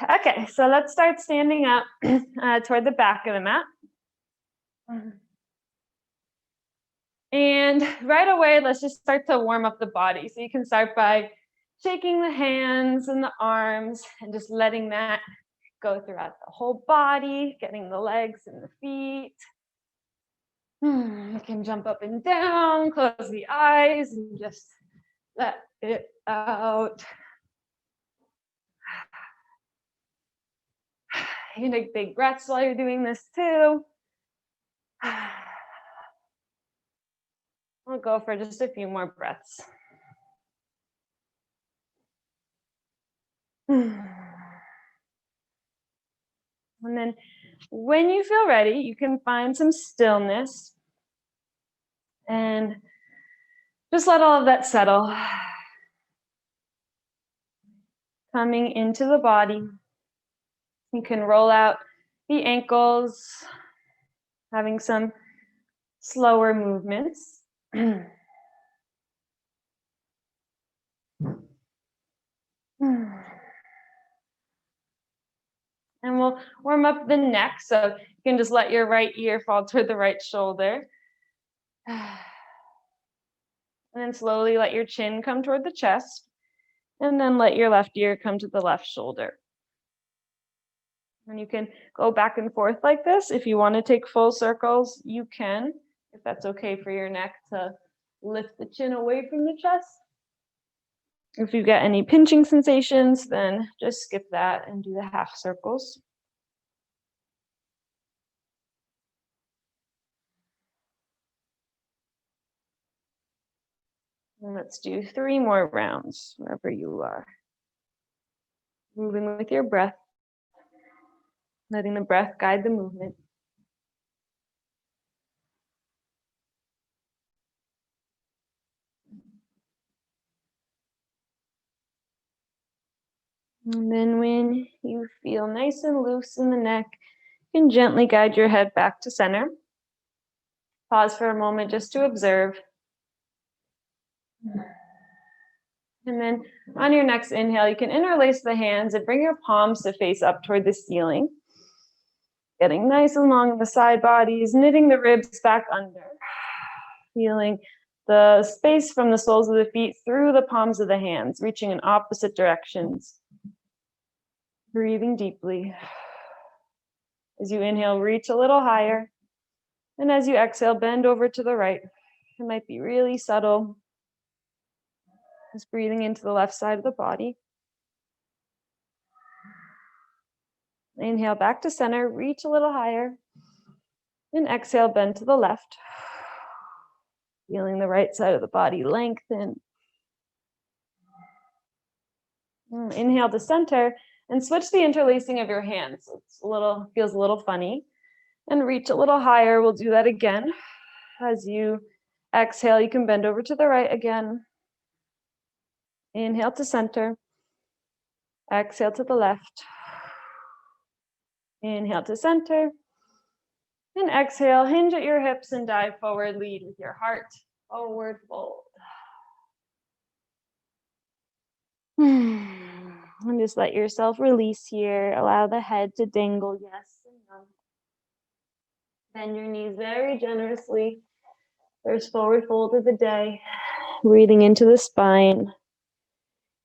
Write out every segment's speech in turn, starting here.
Okay, so let's start standing up toward the back of the mat. And right away, let's just start to warm up the body. So you can start by shaking the hands and the arms and just letting that go throughout the whole body, getting the legs and the feet. You can jump up and down, close the eyes, and just let it out. You can take big breaths while you're doing this too. We'll go for just a few more breaths. And then when you feel ready, you can find some stillness and just let all of that settle. Coming into the body, you can roll out the ankles, having some slower movements. And we'll warm up the neck, so you can just let your right ear fall toward the right shoulder. And then slowly let your chin come toward the chest, and then let your left ear come to the left shoulder. And you can go back and forth like this. If you want to take full circles, you can, if that's okay for your neck to lift the chin away from the chest. If you get any pinching sensations, then just skip that and do the half circles. And let's do 3 more rounds, wherever you are. Moving with your breath, letting the breath guide the movement. And then when you feel nice and loose in the neck, you can gently guide your head back to center. Pause for a moment just to observe. And then on your next inhale, you can interlace the hands and bring your palms to face up toward the ceiling. Getting nice and long in the side bodies, knitting the ribs back under. Feeling the space from the soles of the feet through the palms of the hands, reaching in opposite directions. Breathing deeply. As you inhale, reach a little higher. And as you exhale, bend over to the right. It might be really subtle. Just breathing into the left side of the body. Inhale back to center, reach a little higher. And exhale, bend to the left. Feeling the right side of the body lengthen. Inhale to center and switch the interlacing of your hands. Feels a little funny. And reach a little higher. We'll do that again. As you exhale, you can bend over to the right again. Inhale to center. Exhale to the left. Inhale to center. And exhale, hinge at your hips and dive forward. Lead with your heart. Forward fold. And just let yourself release here. Allow the head to dangle, yes and no. Bend your knees very generously. First forward fold of the day. Breathing into the spine.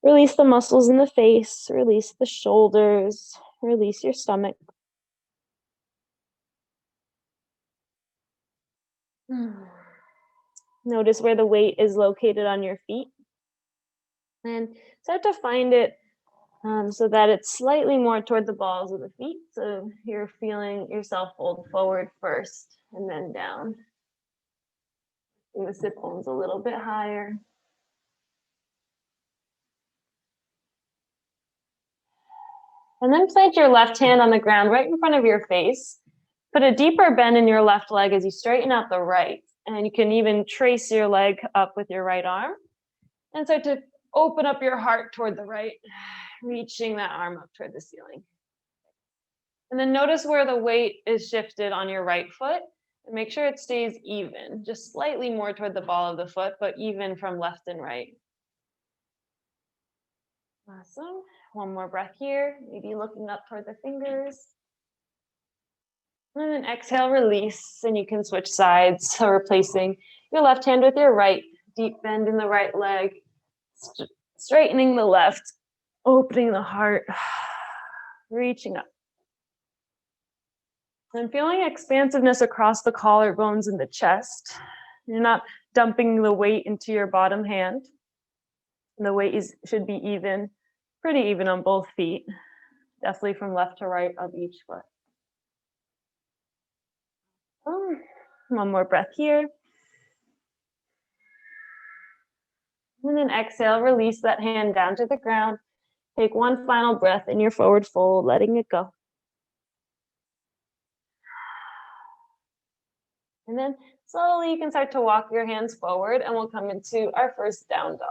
Release the muscles in the face. Release the shoulders. Release your stomach. Notice where the weight is located on your feet. And start to find it so that it's slightly more toward the balls of the feet. So you're feeling yourself fold forward first and then down. Bring the sit bones a little bit higher. And then plant your left hand on the ground right in front of your face. Put a deeper bend in your left leg as you straighten out the right. And you can even trace your leg up with your right arm. And start to open up your heart toward the right, reaching that arm up toward the ceiling. And then notice where the weight is shifted on your right foot. And make sure it stays even, just slightly more toward the ball of the foot, but even from left and right. Awesome. One more breath here, maybe looking up toward the fingers. And then exhale, release, and you can switch sides. So replacing your left hand with your right, deep bend in the right leg, straightening the left, opening the heart, reaching up. And feeling expansiveness across the collarbones and the chest. You're not dumping the weight into your bottom hand. The weight should be even, pretty even on both feet. Definitely from left to right of each foot. One more breath here. And then exhale, release that hand down to the ground. Take one final breath in your forward fold, letting it go. And then slowly you can start to walk your hands forward and we'll come into our first down dog.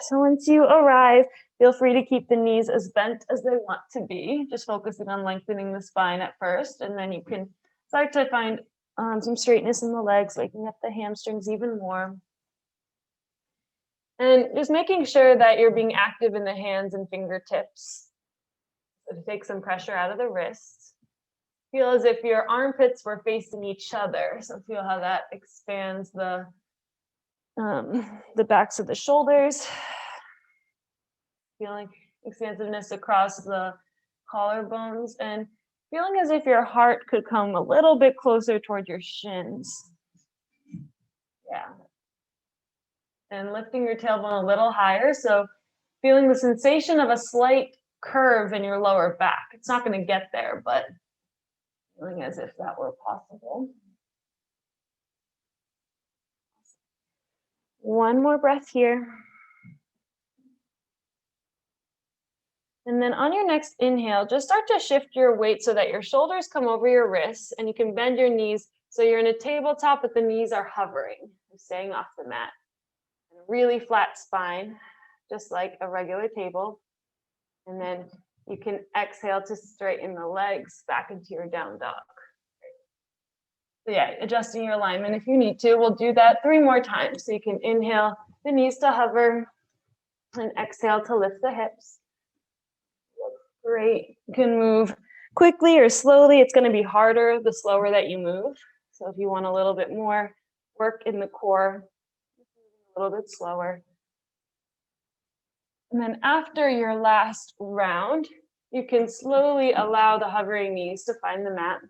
So once you arrive, feel free to keep the knees as bent as they want to be, just focusing on lengthening the spine at first, and then you can start to find some straightness in the legs, waking up the hamstrings even more. And just making sure that you're being active in the hands and fingertips. So to take some pressure out of the wrists. Feel as if your armpits were facing each other. So feel how that expands the backs of the shoulders. Feeling expansiveness across the collarbones and feeling as if your heart could come a little bit closer toward your shins. Yeah. And lifting your tailbone a little higher. So feeling the sensation of a slight curve in your lower back. It's not going to get there, but feeling as if that were possible. One more breath here. And then on your next inhale, just start to shift your weight so that your shoulders come over your wrists and you can bend your knees so you're in a tabletop but the knees are hovering, staying off the mat. And a really flat spine, just like a regular table. And then you can exhale to straighten the legs back into your down dog. So yeah, adjusting your alignment if you need to. We'll do that 3 more times. So you can inhale the knees to hover and exhale to lift the hips. Great. You can move quickly or slowly. It's going to be harder the slower that you move. So if you want a little bit more work in the core, a little bit slower. And then after your last round, you can slowly allow the hovering knees to find the mat,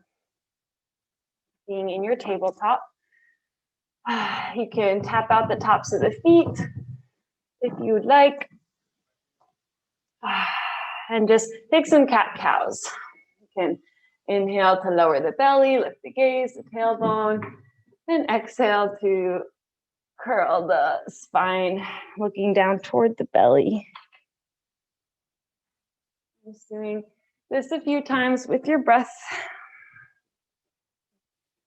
being in your tabletop. You can tap out the tops of the feet if you would like. And just take some cat-cows. You can inhale to lower the belly, lift the gaze, the tailbone, and exhale to curl the spine, looking down toward the belly. Just doing this a few times with your breath.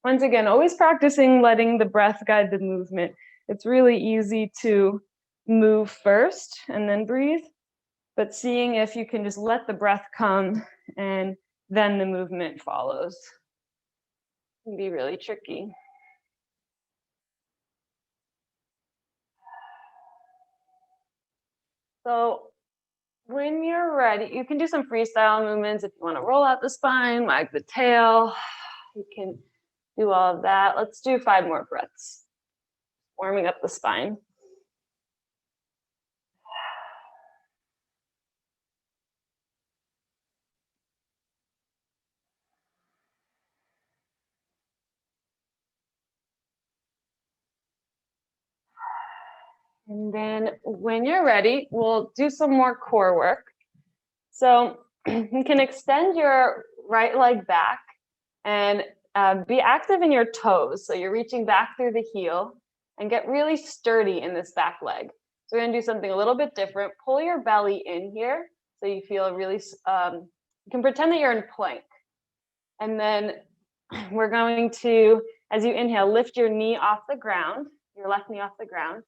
Once again, always practicing letting the breath guide the movement. It's really easy to move first and then breathe, but seeing if you can just let the breath come and then the movement follows. It can be really tricky. So when you're ready, you can do some freestyle movements. If you want to roll out the spine, wag the tail, you can do all of that. Let's do 5 more breaths. Warming up the spine. And then when you're ready, we'll do some more core work. So you can extend your right leg back and be active in your toes. So you're reaching back through the heel and get really sturdy in this back leg. So we're gonna do something a little bit different. Pull your belly in here so you feel really, you can pretend that you're in plank. And then we're going to, as you inhale, lift your knee off the ground, your left knee off the ground,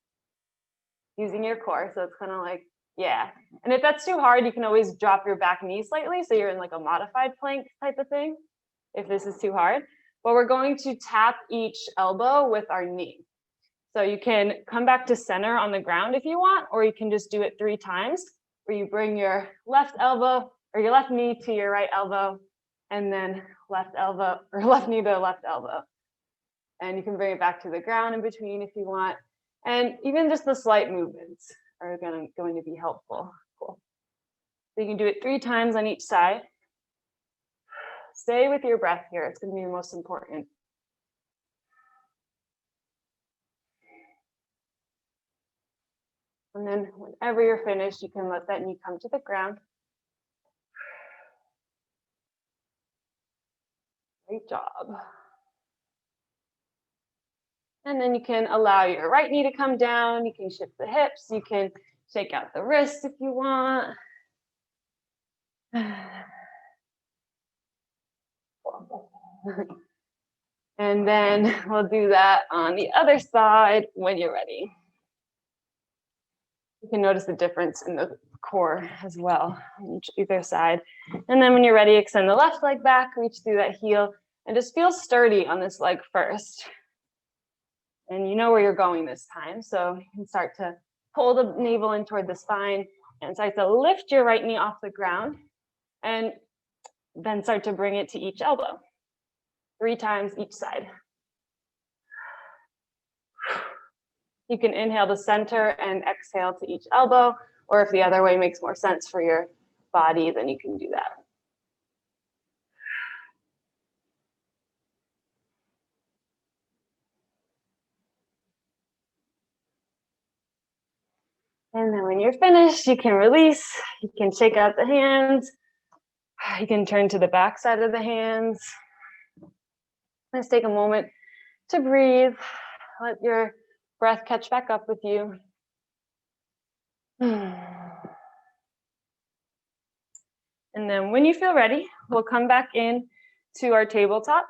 using your core. So it's kind of like, yeah. And if that's too hard, you can always drop your back knee slightly. So you're in like a modified plank type of thing, if this is too hard. But we're going to tap each elbow with our knee. So you can come back to center on the ground if you want, or you can just do it 3 times, where you bring your left elbow or your left knee to your right elbow, and then left elbow or left knee to left elbow. And you can bring it back to the ground in between if you want. And even just the slight movements are going to be helpful. Cool. So you can do it 3 times on each side. Stay with your breath here. It's going to be the most important. And then whenever you're finished, you can let that knee come to the ground. Great job. And then you can allow your right knee to come down. You can shift the hips. You can shake out the wrists if you want. And then we'll do that on the other side when you're ready. You can notice the difference in the core as well on either side. And then when you're ready, extend the left leg back, reach through that heel, and just feel sturdy on this leg first. And you know where you're going this time. So you can start to pull the navel in toward the spine and start to lift your right knee off the ground, and then start to bring it to each elbow. 3 times each side. You can inhale to center and exhale to each elbow, or if the other way makes more sense for your body, then you can do that. And then when you're finished, you can release, you can shake out the hands, you can turn to the back side of the hands. Let's take a moment to breathe. Let your breath catch back up with you. And then when you feel ready, we'll come back in to our tabletop.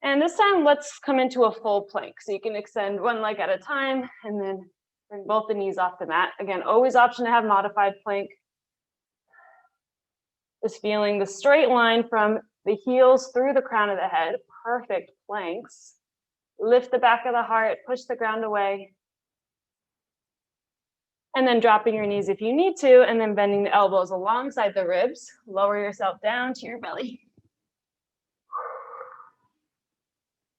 And this time, let's come into a full plank. So you can extend one leg at a time and then bring both the knees off the mat. Again, always option to have modified plank. Just feeling the straight line from the heels through the crown of the head. Perfect planks. Lift the back of the heart, push the ground away. And then dropping your knees if you need to, and then bending the elbows alongside the ribs. Lower yourself down to your belly.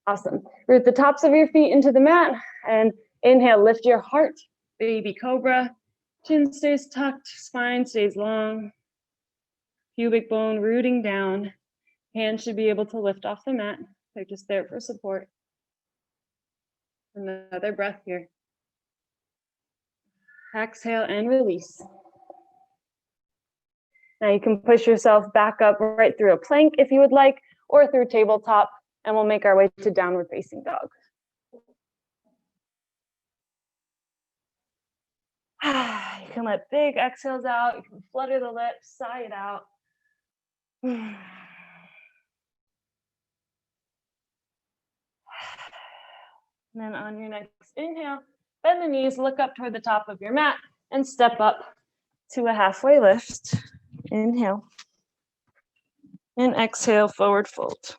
Awesome. Root the tops of your feet into the mat and inhale, lift your heart, baby cobra. Chin stays tucked, spine stays long. Pubic bone rooting down. Hands should be able to lift off the mat. They're just there for support. Another breath here. Exhale and release. Now you can push yourself back up right through a plank if you would like, or through tabletop, and we'll make our way to downward facing dog. You can let big exhales out. You can flutter the lips, sigh it out. And then on your next inhale, bend the knees, look up toward the top of your mat, and step up to a halfway lift. Inhale. And exhale, forward fold.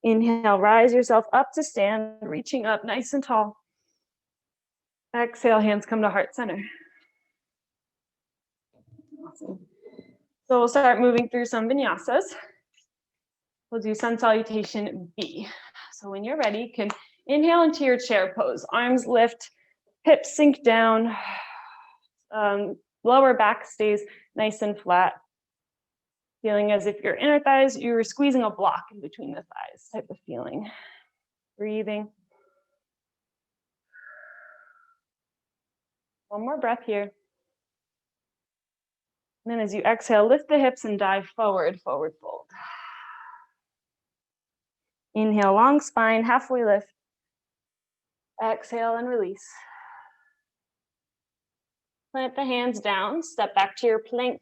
Inhale, rise yourself up to stand, reaching up nice and tall. Exhale, hands come to heart center. Awesome. So we'll start moving through some vinyasas. We'll do Sun Salutation B. So when you're ready, you can inhale into your chair pose. Arms lift, hips sink down, lower back stays nice and flat. Feeling as if your inner thighs, you were squeezing a block in between the thighs type of feeling. Breathing. One more breath here. And then as you exhale, lift the hips and dive forward, forward fold. Inhale, long spine, halfway lift. Exhale and release. Plant the hands down, step back to your plank,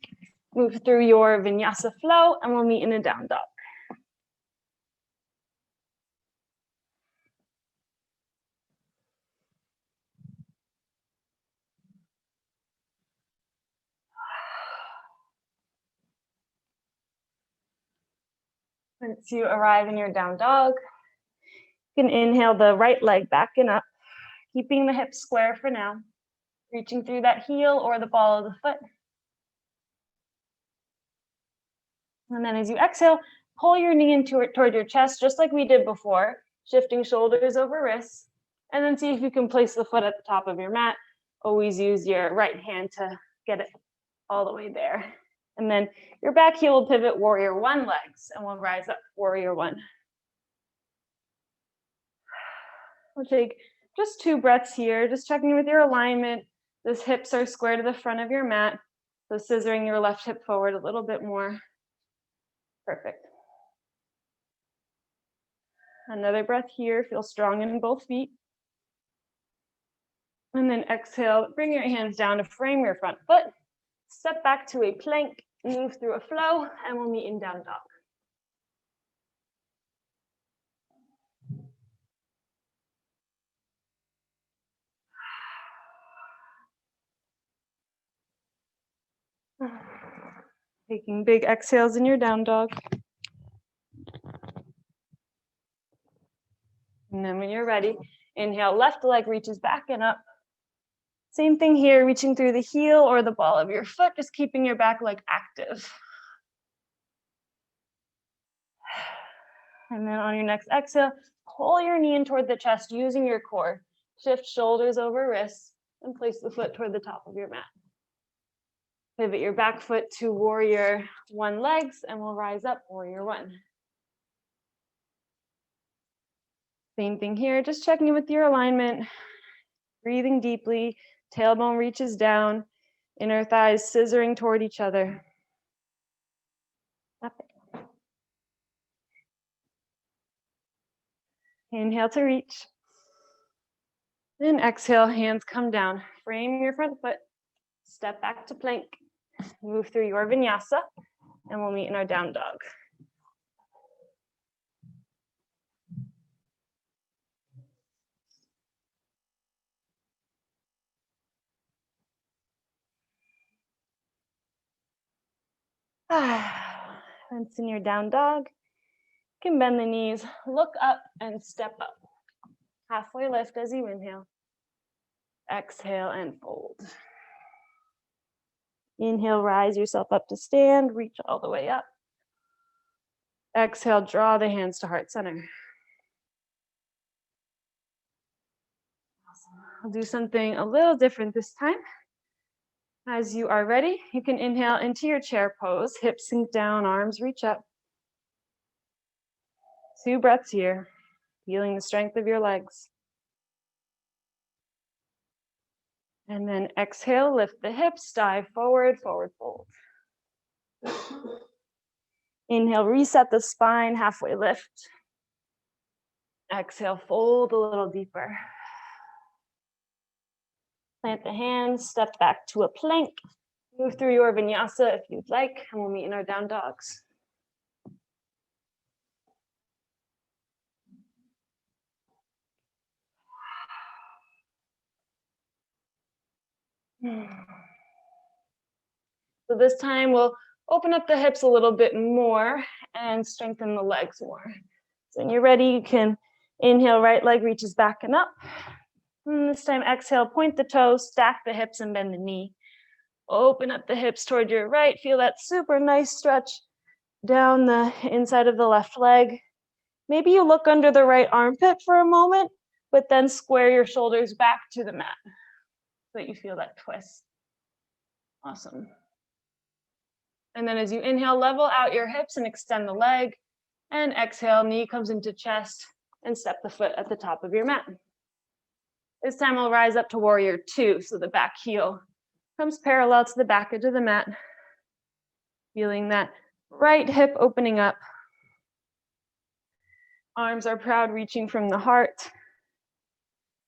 move through your vinyasa flow, and we'll meet in a down dog. Once you arrive in your down dog, you can inhale the right leg back and up, keeping the hips square for now, reaching through that heel or the ball of the foot. And then as you exhale, pull your knee into it toward your chest, just like we did before, shifting shoulders over wrists, and then see if you can place the foot at the top of your mat. Always use your right hand to get it all the way there. And then your back heel will pivot warrior one legs, and we'll rise up warrior one. We'll take just 2 breaths here, just checking with your alignment. Those hips are square to the front of your mat, so scissoring your left hip forward a little bit more. Perfect. Another breath here, feel strong in both feet. And then exhale, bring your hands down to frame your front foot. Step back to a plank, move through a flow, and we'll meet in down dog. Taking big exhales in your down dog. And then when you're ready, inhale, left leg reaches back and up. Same thing here, reaching through the heel or the ball of your foot, just keeping your back leg active. And then on your next exhale, pull your knee in toward the chest using your core. Shift shoulders over wrists and place the foot toward the top of your mat. Pivot your back foot to warrior one legs and we'll rise up warrior one. Same thing here, just checking in with your alignment. Breathing deeply, tailbone reaches down, inner thighs scissoring toward each other. Up it. Inhale to reach. Then exhale, hands come down. Frame your front foot. Step back to plank. Move through your vinyasa, and we'll meet in our down dog. Once in your down dog, you can bend the knees, look up and step up. Halfway lift as you inhale. Exhale and fold. Inhale, rise yourself up to stand, reach all the way up. Exhale, draw the hands to heart center. Awesome. I'll do something a little different this time. As you are ready, you can inhale into your chair pose, hips sink down, arms reach up. 2 breaths here, feeling the strength of your legs. And then exhale, lift the hips, dive forward, forward fold. Inhale, reset the spine, halfway lift. Exhale, fold a little deeper. Plant the hands, step back to a plank. Move through your vinyasa if you'd like, and we'll meet in our down dogs. So this time we'll open up the hips a little bit more and strengthen the legs more. So when you're ready, you can inhale, right leg reaches back and up. And this time exhale, point the toes, stack the hips and bend the knee. Open up the hips toward your right. Feel that super nice stretch down the inside of the left leg. Maybe you look under the right armpit for a moment, but then square your shoulders back to the mat so that you feel that twist. Awesome. And then as you inhale, level out your hips and extend the leg. And exhale, knee comes into chest and step the foot at the top of your mat. This time we'll rise up to warrior two. So the back heel comes parallel to the back edge of the mat. Feeling that right hip opening up. Arms are proud, reaching from the heart.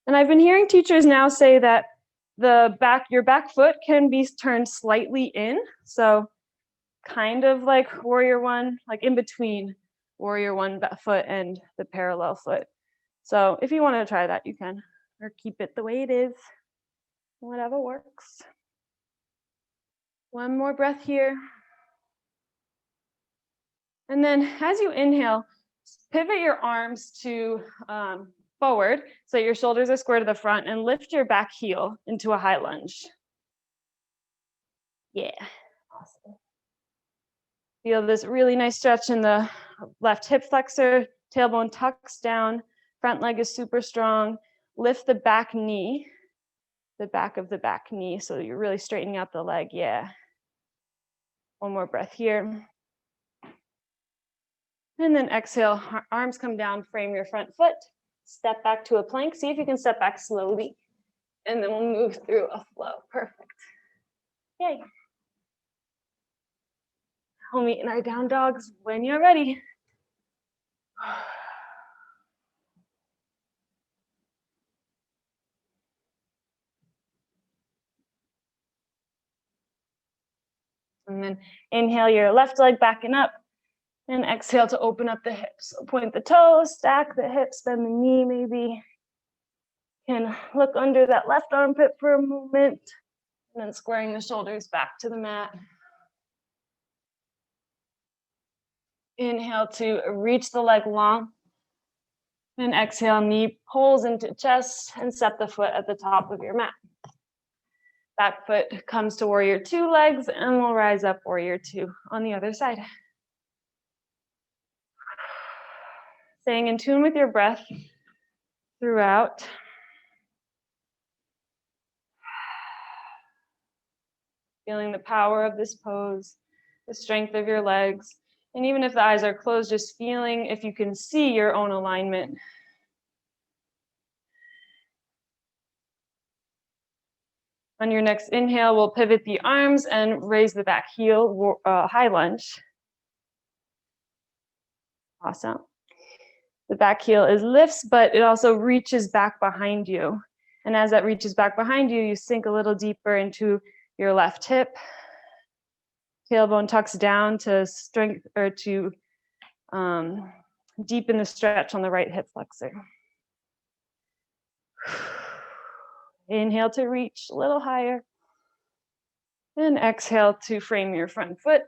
And I've been hearing teachers now say that your back foot can be turned slightly in. So kind of like warrior one, like in between warrior one foot and the parallel foot. So if you want to try that, you can, or keep it the way it is, whatever works. One more breath here. And then as you inhale, pivot your arms to forward so your shoulders are square to the front, and lift your back heel into a high lunge. Yeah, awesome. Feel this really nice stretch in the left hip flexor, tailbone tucks down, front leg is super strong. Lift the back knee, the back of the back knee, so you're really straightening out the leg, yeah. One more breath here. And then exhale, arms come down, frame your front foot, step back to a plank. See if you can step back slowly, and then we'll move through a flow. Perfect. Yay. We'll meet in our down dogs when you're ready. And then inhale your left leg backing up, and exhale to open up the hips. So point the toes, stack the hips, bend the knee maybe. Can look under that left armpit for a moment, and then squaring the shoulders back to the mat. Inhale to reach the leg long, and exhale, knee pulls into chest, and set the foot at the top of your mat. Back foot comes to warrior two legs, and we'll rise up warrior two on the other side. Staying in tune with your breath throughout. Feeling the power of this pose, the strength of your legs. And even if the eyes are closed, just feeling if you can see your own alignment. On your next inhale, we'll pivot the arms and raise the back heel, high lunge. Awesome. The back heel is lifts, but it also reaches back behind you. And as that reaches back behind you, you sink a little deeper into your left hip. Tailbone tucks down to strength or to deepen the stretch on the right hip flexor. Inhale to reach a little higher. And exhale to frame your front foot.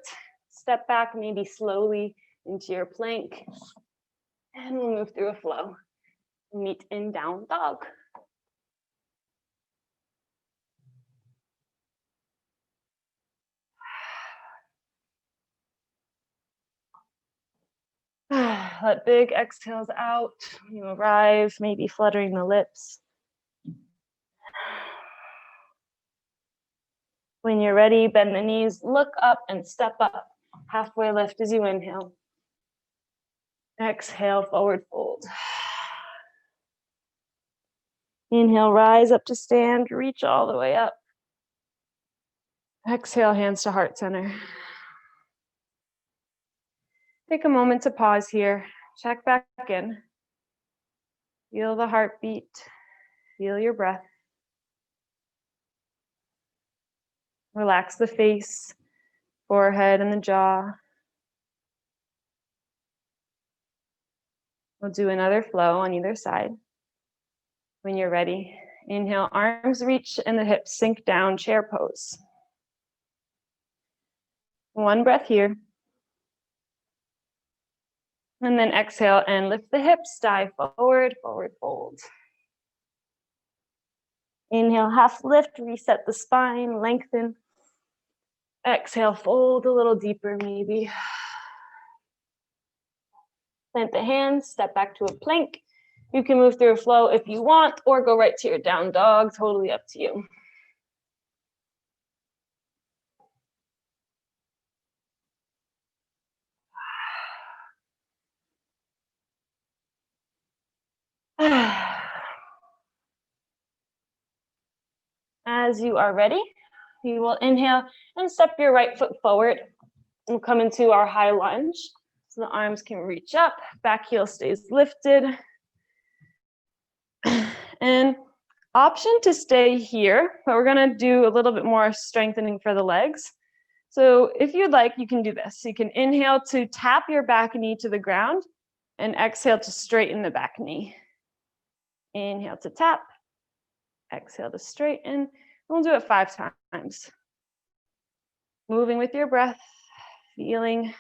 Step back maybe slowly into your plank. And we'll move through a flow. Meet in down dog. Let big exhales out. You arrive, maybe fluttering the lips. When you're ready, bend the knees, look up and step up. Halfway lift as you inhale. Exhale, forward fold. Inhale, rise up to stand, reach all the way up. Exhale, hands to heart center. Take a moment to pause here. Check back in. Feel the heartbeat. Feel your breath. Relax the face, forehead, and the jaw. We'll do another flow on either side. When you're ready, inhale, arms reach and the hips sink down, chair pose. One breath here. And then exhale and lift the hips, dive forward, forward fold. Inhale, half lift, reset the spine, lengthen. Exhale, fold a little deeper maybe. Plant the hands, step back to a plank. You can move through a flow if you want, or go right to your down dog, totally up to you. As you are ready, you will inhale and step your right foot forward. We'll come into our high lunge. So the arms can reach up, back heel stays lifted. And option to stay here, but we're gonna do a little bit more strengthening for the legs. So if you'd like, you can do this. You can inhale to tap your back knee to the ground and exhale to straighten the back knee. Inhale to tap, exhale to straighten. We'll do it 5 times. Moving with your breath, feeling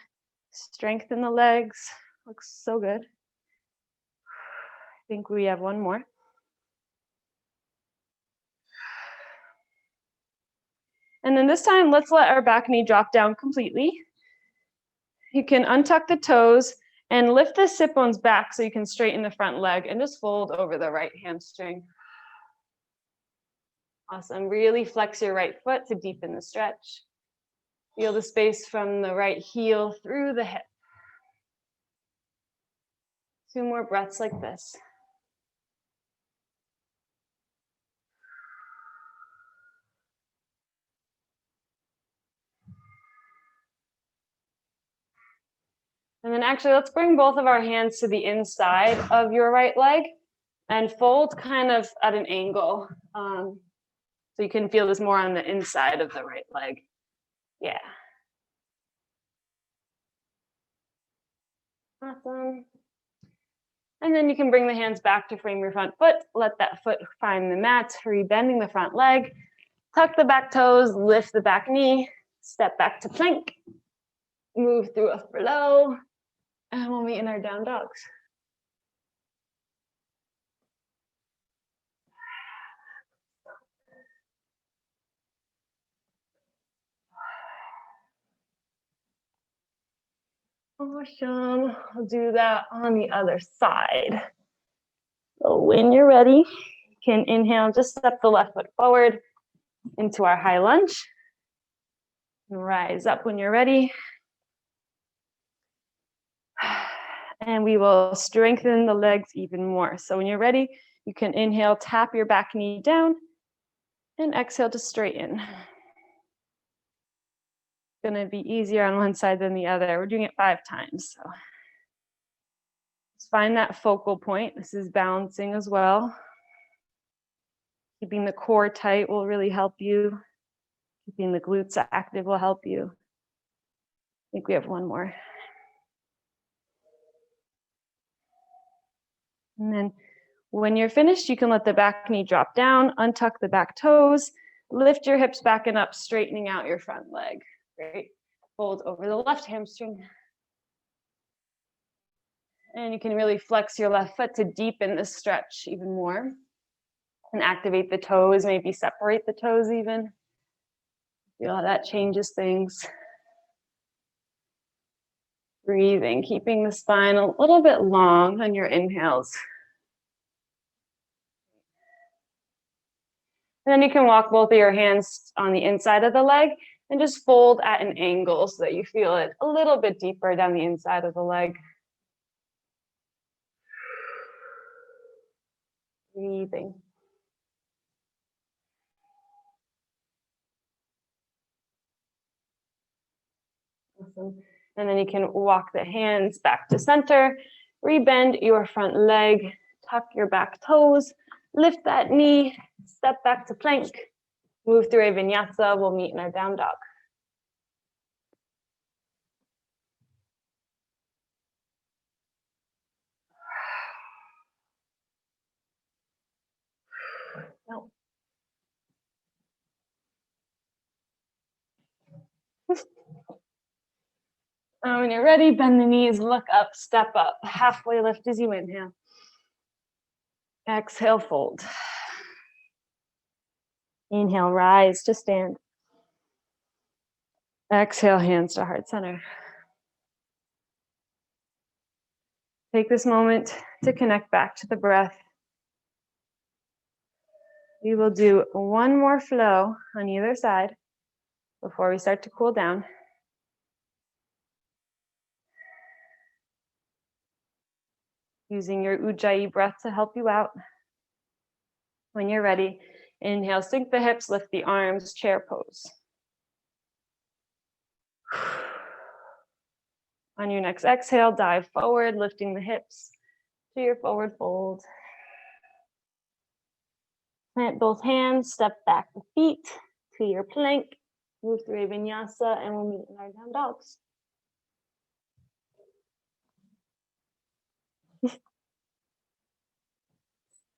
Strengthen the legs. Looks so good. I think we have one more. And then this time, let's let our back knee drop down completely. You can untuck the toes and lift the sit bones back so you can straighten the front leg and just fold over the right hamstring. Awesome. Really flex your right foot to deepen the stretch. Feel the space from the right heel through the hip. 2 more breaths like this. And then actually, let's bring both of our hands to the inside of your right leg and fold kind of at an angle. So you can feel this more on the inside of the right leg. Yeah. Awesome. And then you can bring the hands back to frame your front foot. Let that foot find the mat, rebending the front leg. Tuck the back toes, lift the back knee, step back to plank, move through a flow, and we'll meet in our down dogs. Awesome. I'll do that on the other side. So when you're ready, you can inhale, just step the left foot forward into our high lunge. Rise up when you're ready. And we will strengthen the legs even more. So when you're ready, you can inhale, tap your back knee down, and exhale to straighten. It's going to be easier on one side than the other. We're doing it 5 times. So just find that focal point. This is balancing as well. Keeping the core tight will really help you. Keeping the glutes active will help you. I think we have one more. And then when you're finished, you can let the back knee drop down, untuck the back toes, lift your hips back and up, straightening out your front leg. Great. Fold over the left hamstring. And you can really flex your left foot to deepen the stretch even more. And activate the toes, maybe separate the toes even. Feel how that changes things. Breathing, keeping the spine a little bit long on your inhales. And then you can walk both of your hands on the inside of the leg and just fold at an angle so that you feel it a little bit deeper down the inside of the leg. Breathing. Awesome. And then you can walk the hands back to center, rebend your front leg, tuck your back toes, lift that knee, step back to plank, move through a vinyasa. We'll meet in our down dog. No. When you're ready, bend the knees, look up, step up, halfway lift as you inhale. Exhale, fold. Inhale, rise to stand. Exhale, hands to heart center. Take this moment to connect back to the breath. We will do one more flow on either side before we start to cool down. Using your Ujjayi breath to help you out. When you're ready, inhale, sink the hips, lift the arms, chair pose. On your next exhale, dive forward, lifting the hips to your forward fold. Plant both hands, step back the feet to your plank, move through a vinyasa, and we'll meet in our down dogs.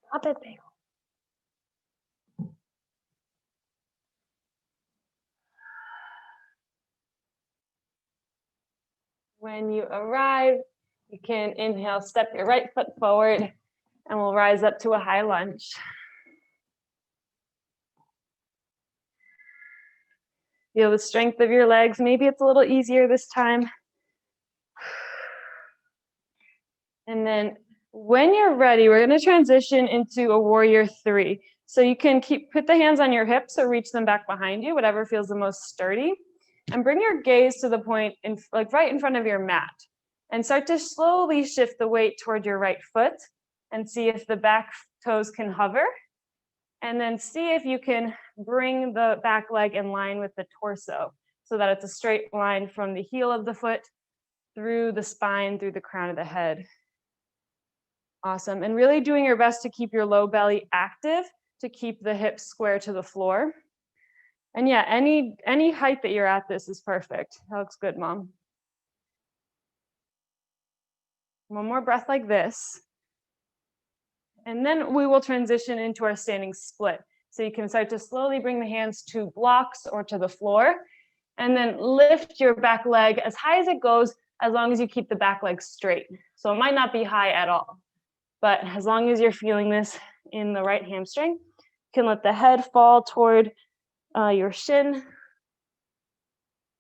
Stop it, bagel. When you arrive, you can inhale, step your right foot forward, and we'll rise up to a high lunge. Feel the strength of your legs. Maybe it's a little easier this time. And then when you're ready, we're going to transition into a warrior three. So you can put the hands on your hips or reach them back behind you, whatever feels the most sturdy. And bring your gaze to the point like right in front of your mat. And start to slowly shift the weight toward your right foot and see if the back toes can hover. And then see if you can bring the back leg in line with the torso so that it's a straight line from the heel of the foot through the spine, through the crown of the head. Awesome. And really doing your best to keep your low belly active, to keep the hips square to the floor. And yeah, any height that you're at, this is perfect. That looks good, Mom. One more breath like this. And then we will transition into our standing split. So you can start to slowly bring the hands to blocks or to the floor, and then lift your back leg as high as it goes, as long as you keep the back leg straight. So it might not be high at all, but as long as you're feeling this in the right hamstring, you can let the head fall toward your shin,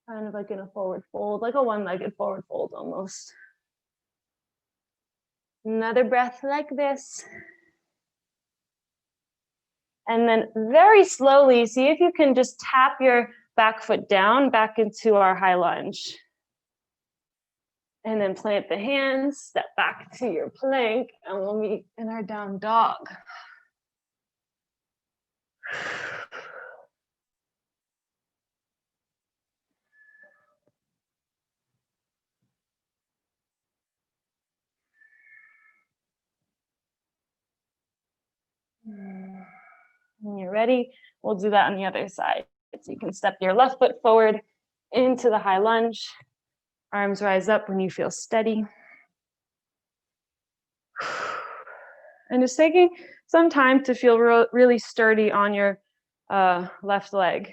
kind of like in a forward fold, like a one-legged forward fold almost. Another breath like this. And then very slowly, see if you can just tap your back foot down back into our high lunge. And then plant the hands, step back to your plank, and we'll meet in our down dog. When you're ready, we'll do that on the other side. So you can step your left foot forward into the high lunge. Arms rise up when you feel steady. And just taking some time to feel really sturdy on your left leg.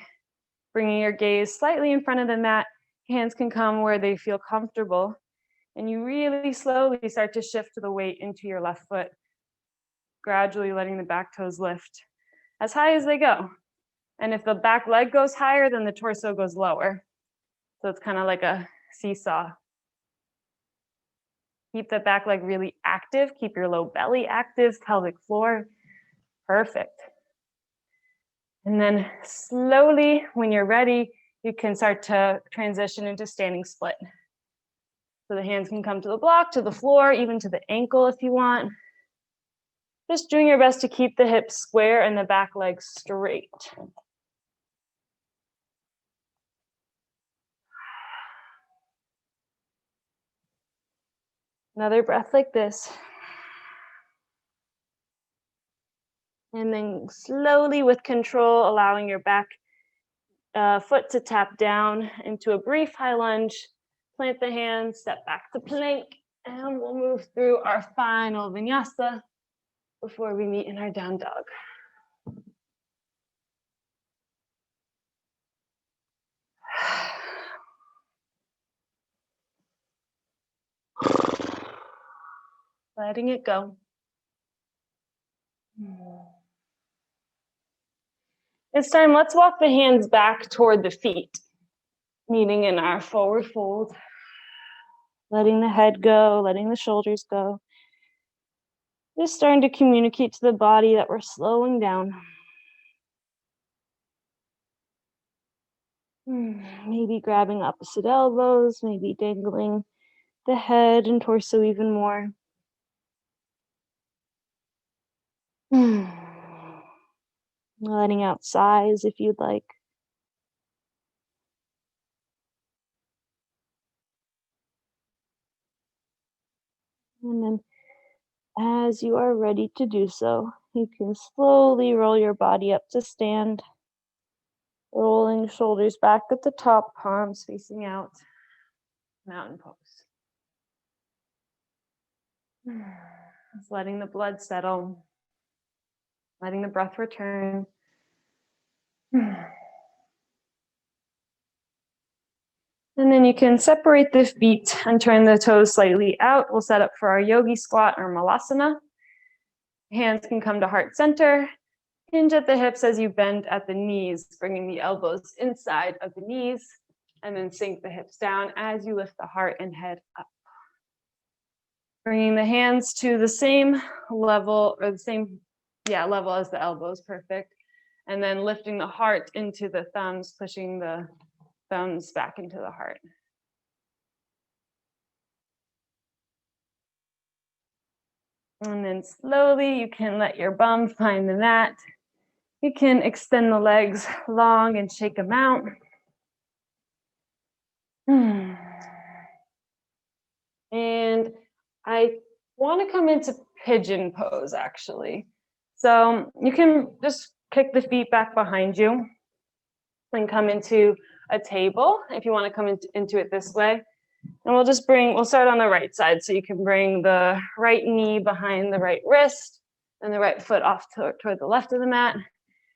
Bringing your gaze slightly in front of the mat. Hands can come where they feel comfortable. And you really slowly start to shift the weight into your left foot. Gradually letting the back toes lift as high as they go. And if the back leg goes higher, then the torso goes lower. So it's kind of like a seesaw. Keep the back leg really active. Keep your low belly active, pelvic floor. Perfect. And then slowly, when you're ready, you can start to transition into standing split. So the hands can come to the block, to the floor, even to the ankle if you want. Just doing your best to keep the hips square and the back leg straight. Another breath like this. And then slowly with control, allowing your back foot to tap down into a brief high lunge. Plant the hands, step back to plank, and we'll move through our final vinyasa before we meet in our down dog. Letting it go. This time, let's walk the hands back toward the feet, meeting in our forward fold. Letting the head go, letting the shoulders go. Just starting to communicate to the body that we're slowing down. Maybe grabbing opposite elbows, maybe dangling the head and torso even more. Letting out sighs if you'd like. And then as you are ready to do so, you can slowly roll your body up to stand. Rolling shoulders back at the top, palms facing out. Mountain pose. Just letting the blood settle. Letting the breath return. And then you can separate the feet and turn the toes slightly out. We'll set up for our yogi squat or malasana. Hands can come to heart center. Hinge at the hips as you bend at the knees, bringing the elbows inside of the knees, and then sink the hips down as you lift the heart and head up. Bringing the hands to the same level, or the same level as the elbows, perfect. And then lifting the heart into the thumbs, pushing the thumbs back into the heart. And then slowly you can let your bum find the mat. You can extend the legs long and shake them out. And I want to come into pigeon pose, actually. So you can just kick the feet back behind you and come into a table if you want to come into it this way. And we'll start on the right side. So you can bring the right knee behind the right wrist and the right foot off toward the left of the mat.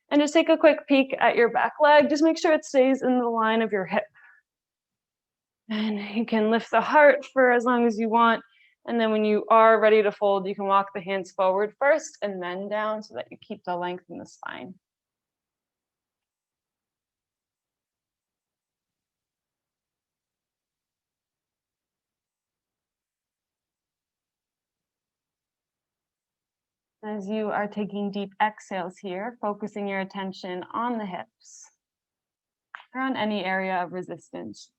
And just take a quick peek at your back leg. Just make sure it stays in the line of your hip. And you can lift the heart for as long as you want. And then when you are ready to fold, you can walk the hands forward first and then down so that you keep the length in the spine. As you are taking deep exhales here, focusing your attention on the hips or on any area of resistance.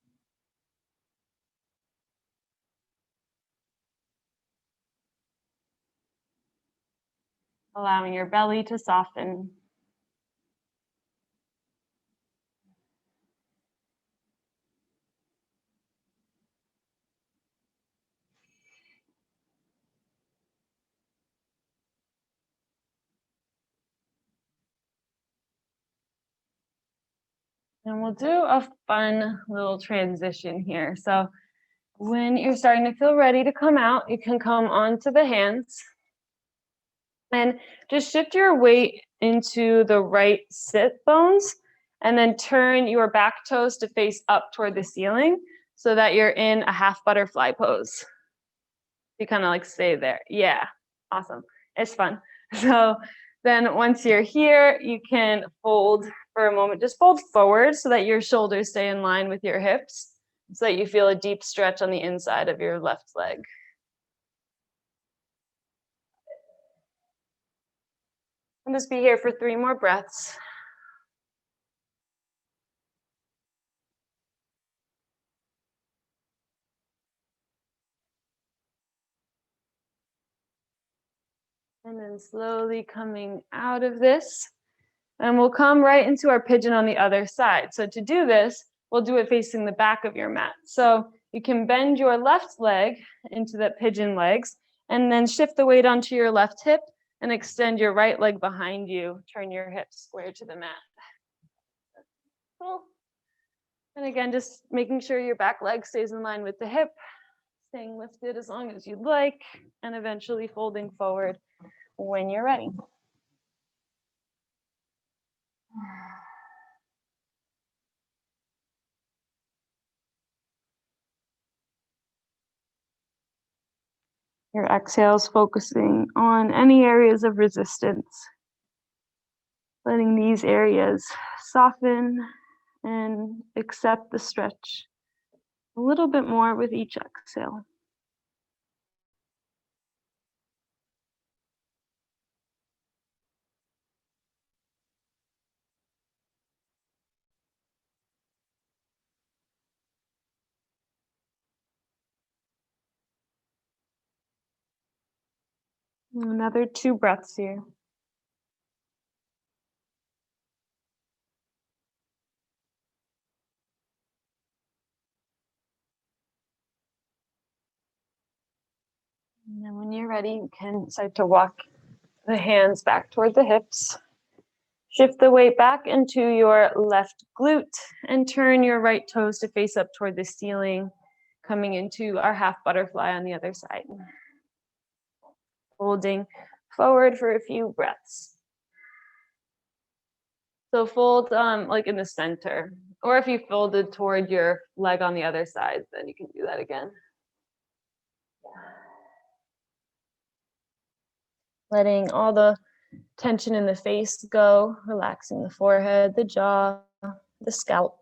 Allowing your belly to soften. And we'll do a fun little transition here. So when you're starting to feel ready to come out, you can come onto the hands and just shift your weight into the right sit bones and then turn your back toes to face up toward the ceiling so that you're in a half butterfly pose. You kind of like stay there. Yeah, awesome. It's fun. So then once you're here, you can fold for a moment. Just fold forward so that your shoulders stay in line with your hips so that you feel a deep stretch on the inside of your left leg. And just be here for 3 more breaths. And then slowly coming out of this. And we'll come right into our pigeon on the other side. So to do this, we'll do it facing the back of your mat. So you can bend your left leg into the pigeon legs and then shift the weight onto your left hip and extend your right leg behind you. Turn your hips square to the mat. Cool. And again, just making sure your back leg stays in line with the hip, staying lifted as long as you'd like, and eventually folding forward when you're ready. Your exhales focusing on any areas of resistance, letting these areas soften and accept the stretch a little bit more with each exhale. Another 2 breaths here. And then when you're ready, you can start to walk the hands back toward the hips. Shift the weight back into your left glute and turn your right toes to face up toward the ceiling, coming into our half butterfly on the other side. Folding forward for a few breaths. So fold like in the center Or if you folded toward your leg on the other side, then you can do that again. Letting all the tension in the face go, relaxing the forehead, the jaw, the scalp.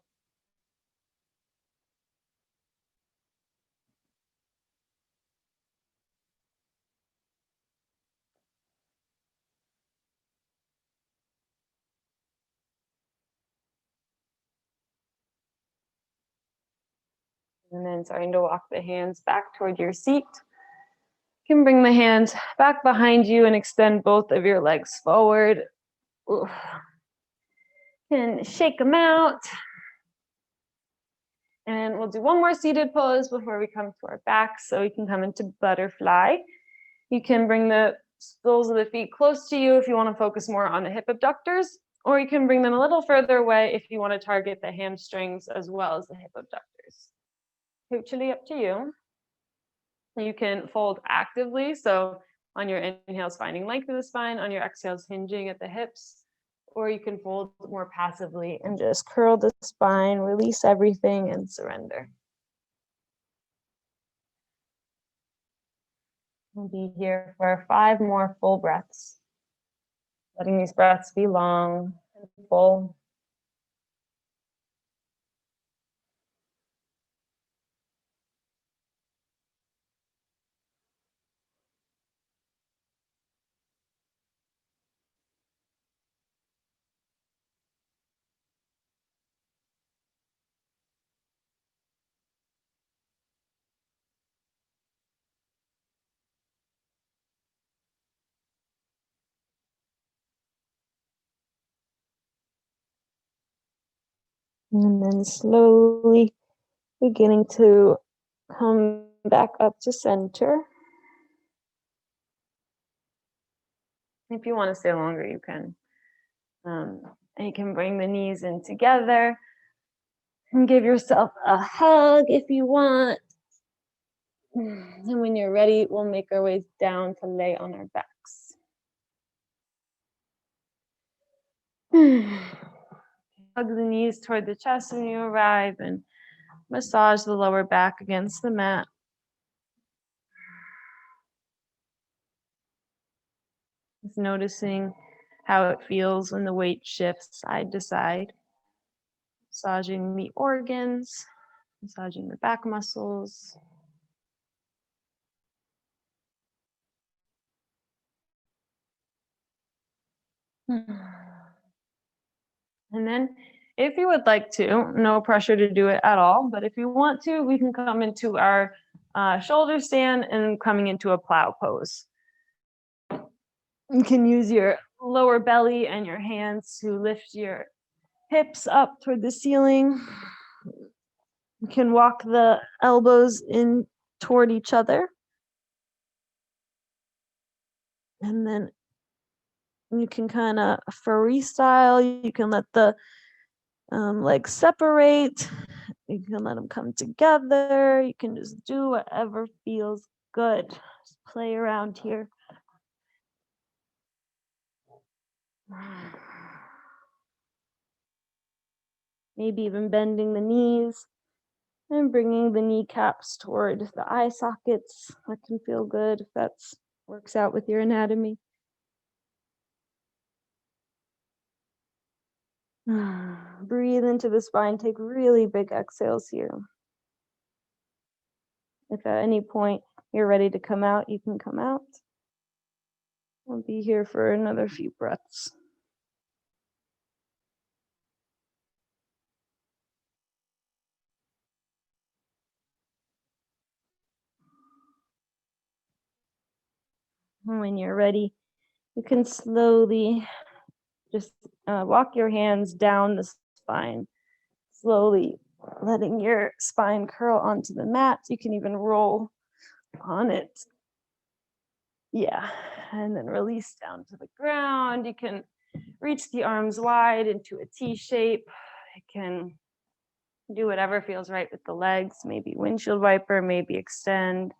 And then starting to walk the hands back toward your seat. You can bring the hands back behind you and extend both of your legs forward. Oof. And shake them out. And we'll do one more seated pose before we come to our back, so we can come into butterfly. You can bring the soles of the feet close to you if you want to focus more on the hip abductors, or you can bring them a little further away if you want to target the hamstrings as well as the hip abductors. Totally up to you. You can fold actively, so on your inhales, finding length of the spine, on your exhales, hinging at the hips, or you can fold more passively and just curl the spine, release everything, and surrender. We'll be here for 5 more full breaths. Letting these breaths be long and full. And then slowly beginning to come back up to center. If you want to stay longer, you can. And you can bring the knees in together and give yourself a hug if you want. And when you're ready, we'll make our way down to lay on our backs. Hug the knees toward the chest when you arrive and massage the lower back against the mat. Just noticing how it feels when the weight shifts side to side. Massaging the organs, massaging the back muscles. And then if you would like to, no pressure to do it at all, but if you want to, we can come into our shoulder stand and coming into a plow pose. You can use your lower belly and your hands to lift your hips up toward the ceiling. You can walk the elbows in toward each other. And then you can kind of freestyle. You can let the legs separate. You can let them come together. You can just do whatever feels good. Just play around here. Maybe even bending the knees and bringing the kneecaps toward the eye sockets. That can feel good if that works out with your anatomy. Breathe into the spine. Take really big exhales here. If at any point you're ready to come out, you can come out. I'll be here for another few breaths. When you're ready, you can slowly just walk your hands down the spine, slowly letting your spine curl onto the mat. You can even roll on it. Yeah, and then release down to the ground. You can reach the arms wide into a T shape. You can do whatever feels right with the legs, maybe windshield wiper, maybe extend.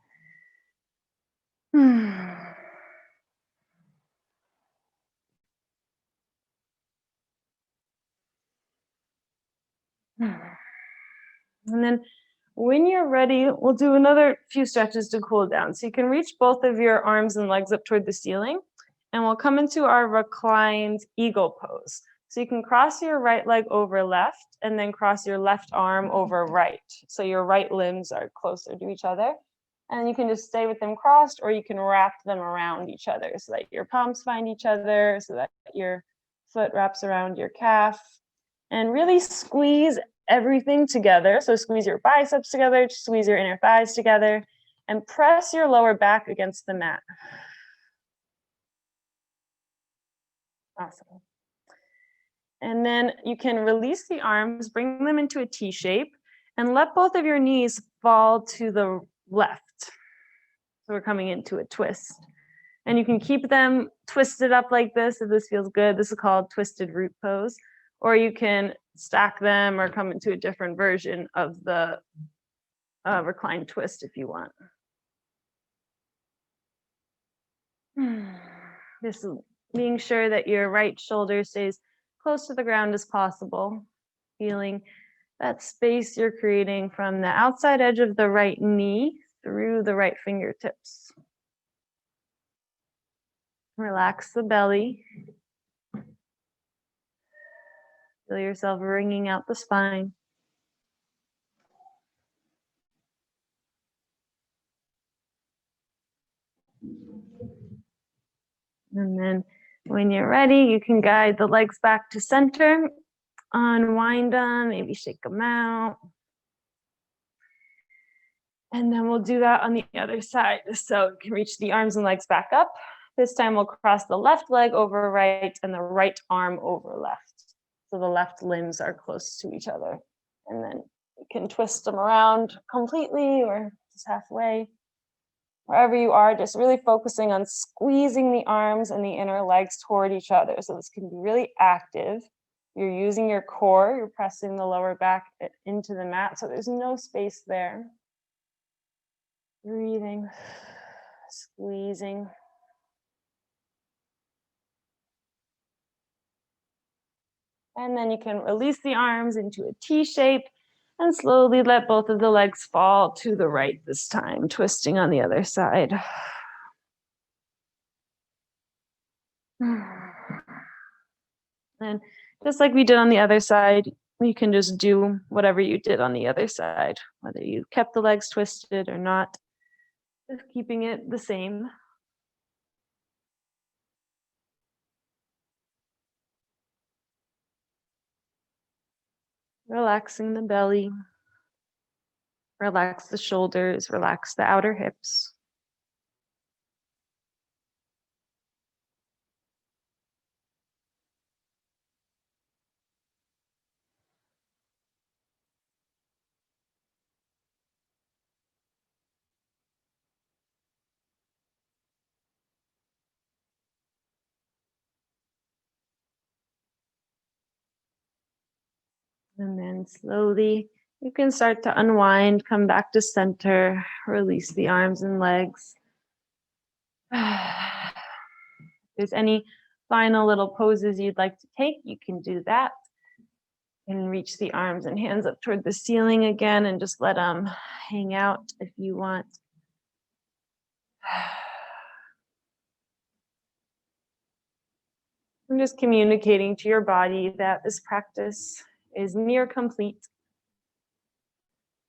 And then when you're ready, we'll do another few stretches to cool down. So you can reach both of your arms and legs up toward the ceiling, and we'll come into our reclined eagle pose. So you can cross your right leg over left and then cross your left arm over right. So your right limbs are closer to each other. And you can just stay with them crossed, or you can wrap them around each other so that your palms find each other, so that your foot wraps around your calf. And really squeeze everything together. So squeeze your biceps together, squeeze your inner thighs together, and press your lower back against the mat. Awesome. And then you can release the arms, bring them into a T shape, and let both of your knees fall to the left. So we're coming into a twist. And you can keep them twisted up like this if this feels good. This is called twisted root pose. Or you can stack them or come into a different version of the reclined twist if you want. This is being sure that your right shoulder stays close to the ground as possible. Feeling that space you're creating from the outside edge of the right knee through the right fingertips. Relax the belly. Feel yourself wringing out the spine. And then when you're ready, you can guide the legs back to center, unwind them, maybe shake them out. And then we'll do that on the other side. So you can reach the arms and legs back up. This time we'll cross the left leg over right and the right arm over left. So the left limbs are close to each other. And then you can twist them around completely or just halfway. Wherever you are, just really focusing on squeezing the arms and the inner legs toward each other. So this can be really active. You're using your core, you're pressing the lower back into the mat, so there's no space there. Breathing, squeezing. And then you can release the arms into a T shape and slowly let both of the legs fall to the right this time, twisting on the other side. And just like we did on the other side, you can just do whatever you did on the other side, whether you kept the legs twisted or not, just keeping it the same. Relaxing the belly, relax the shoulders, relax the outer hips. And then slowly you can start to unwind, come back to center, release the arms and legs. If there's any final little poses you'd like to take, you can do that. And reach the arms and hands up toward the ceiling again and just let them hang out if you want. I'm just communicating to your body that this practice is near complete.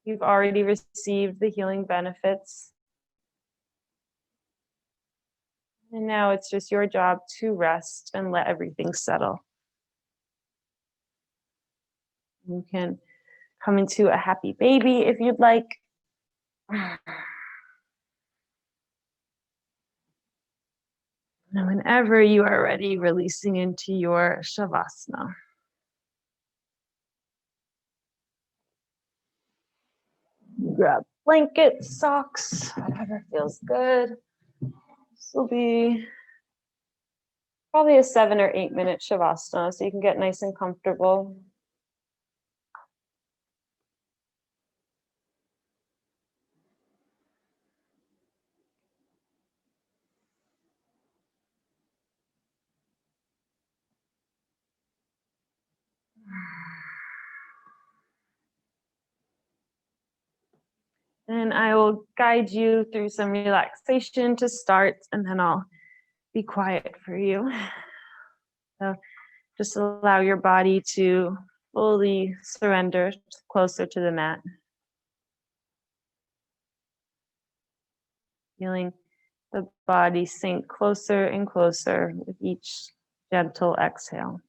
You've already received the healing benefits. And now it's just your job to rest and let everything settle. You can come into a happy baby if you'd like. And whenever you are ready, releasing into your Shavasana. Grab blankets, socks, whatever feels good. This will be probably a 7 or 8 minute Shavasana, so you can get nice and comfortable. And I will guide you through some relaxation to start, and then I'll be quiet for you. So just allow your body to fully surrender closer to the mat. Feeling the body sink closer and closer with each gentle exhale.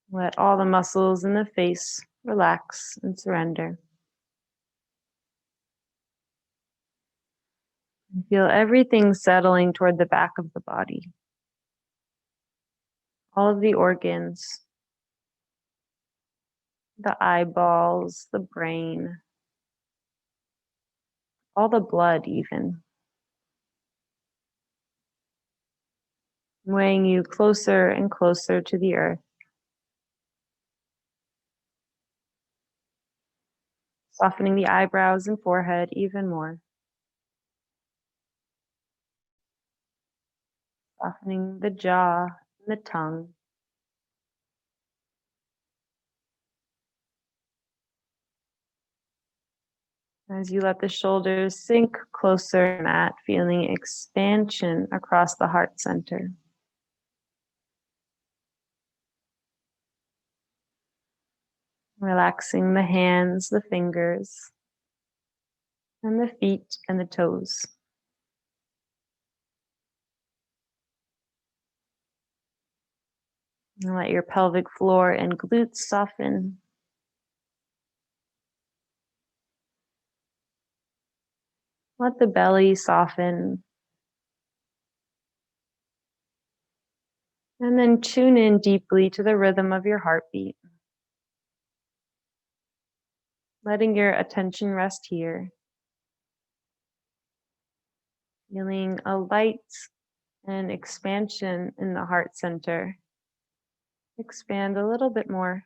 Let all the muscles in the face relax and surrender. And feel everything settling toward the back of the body. All of the organs, the eyeballs, the brain, all the blood even. Weighing you closer and closer to the earth. Softening the eyebrows and forehead even more. Softening the jaw and the tongue. As you let the shoulders sink closer to the mat, feeling expansion across the heart center. Relaxing the hands, the fingers, and the feet and the toes. And let your pelvic floor and glutes soften. Let the belly soften. And then tune in deeply to the rhythm of your heartbeat. Letting your attention rest here. Feeling a light and expansion in the heart center. Expand a little bit more.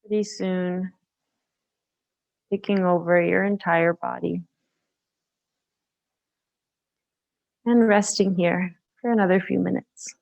Pretty soon, taking over your entire body. And resting here for another few minutes.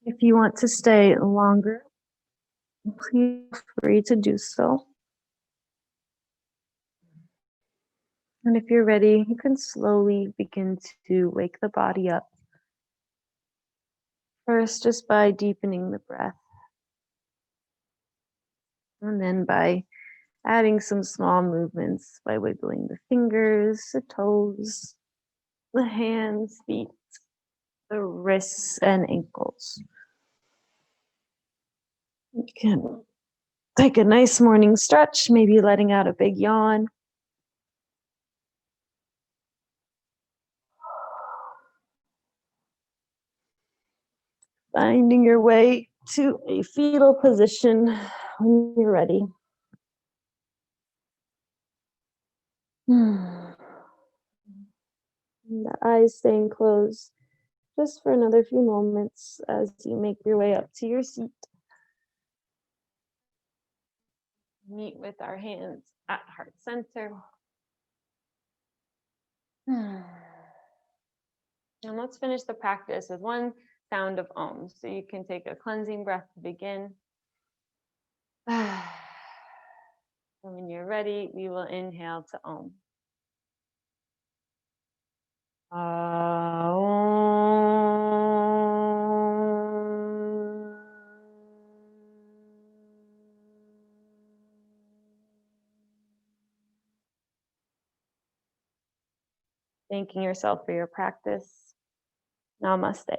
If you want to stay longer, please feel free to do so. And if you're ready, you can slowly begin to wake the body up. First, just by deepening the breath. And then by adding some small movements by wiggling the fingers, the toes, the hands, feet, the wrists, and ankles. You can take a nice morning stretch, maybe letting out a big yawn. Finding your way to a fetal position when you're ready. The eyes staying closed just for another few moments as you make your way up to your seat. Meet with our hands at heart center. And let's finish the practice with one sound of Om. So you can take a cleansing breath to begin. And when you're ready, we will inhale to Om. Thanking yourself for your practice. Namaste.